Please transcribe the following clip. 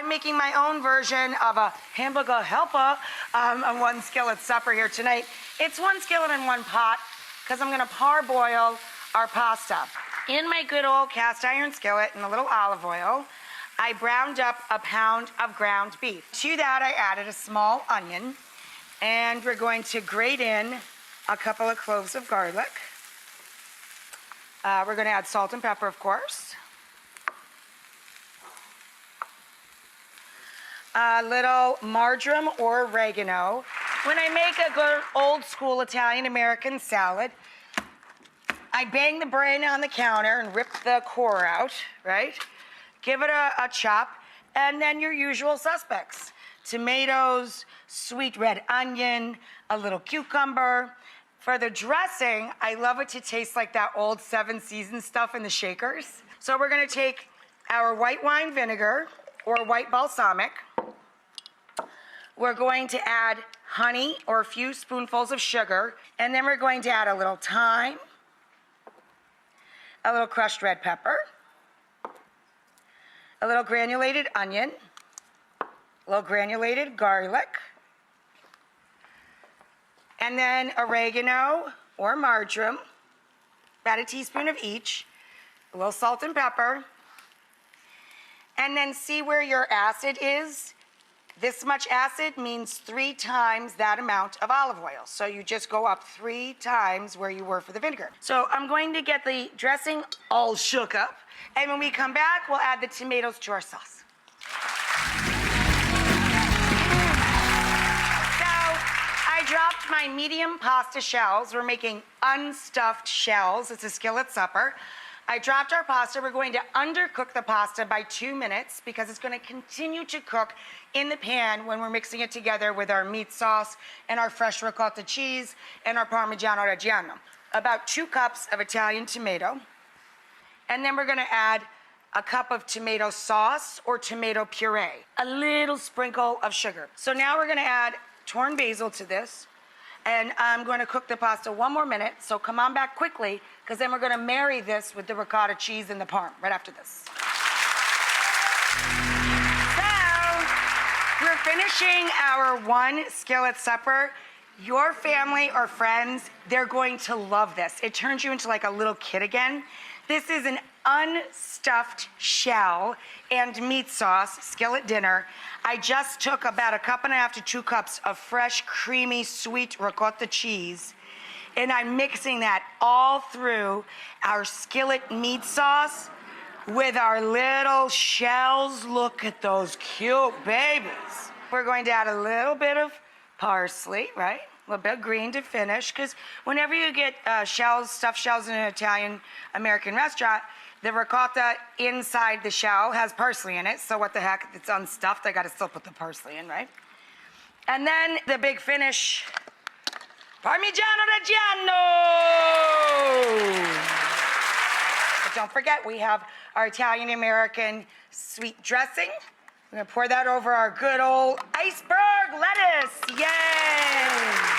I'm making my own version of a hamburger helper, a one skillet supper here tonight. It's one skillet in one pot because I'm gonna parboil our pasta. In my good old cast iron skillet in a little olive oil, I browned up a pound of ground beef. To that, I added a small onion, and we're going to grate in a couple of cloves of garlic. We're gonna add salt and pepper, of course. A little marjoram or oregano. When I make a good old school Italian-American salad, I bang the brain on the counter and rip the core out, right? Give it a chop, and then your usual suspects. Tomatoes, sweet red onion, a little cucumber. For the dressing, I love it to taste like that old Seven Seasons stuff in the shakers. So we're gonna take our white wine vinegar or white balsamic. We're going to add honey or a few spoonfuls of sugar, and then we're going to add a little thyme, a little crushed red pepper, a little granulated onion, a little granulated garlic, and then oregano or marjoram, about a teaspoon of each, a little salt and pepper, and then see where your acid is. This much acid means 3 times that amount of olive oil. So you just go up 3 times where you were for the vinegar. So I'm going to get the dressing all shook up, and when we come back, we'll add the tomatoes to our sauce. I dropped my medium pasta shells. We're making unstuffed shells. It's a skillet supper. I dropped our pasta. We're going to undercook the pasta by 2 minutes because it's going to continue to cook in the pan when we're mixing it together with our meat sauce and our fresh ricotta cheese and our Parmigiano Reggiano. About 2 cups of Italian tomato. And then we're going to add a cup of tomato sauce or tomato puree, a little sprinkle of sugar. So now we're going to add torn basil to this, and I'm going to cook the pasta 1 more minute, so come on back quickly, because then we're going to marry this with the ricotta cheese and the parm right after this. So, we're finishing our one skillet supper. Your family or friends, they're going to love this. It turns you into like a little kid again. This is an unstuffed shell and meat sauce skillet dinner. I just took about 1.5 cups to 2 cups of fresh, creamy, sweet ricotta cheese, and I'm mixing that all through our skillet meat sauce with our little shells. Look at those cute babies. We're going to add a little bit of parsley, right? A little bit of green to finish, because whenever you get shells, stuffed shells in an Italian-American restaurant, the ricotta inside the shell has parsley in it, so what the heck, if it's unstuffed, I gotta still put the parsley in, right? And then the big finish, Parmigiano Reggiano! But don't forget, we have our Italian-American sweet dressing. We're gonna pour that over our good old iceberg lettuce, yay!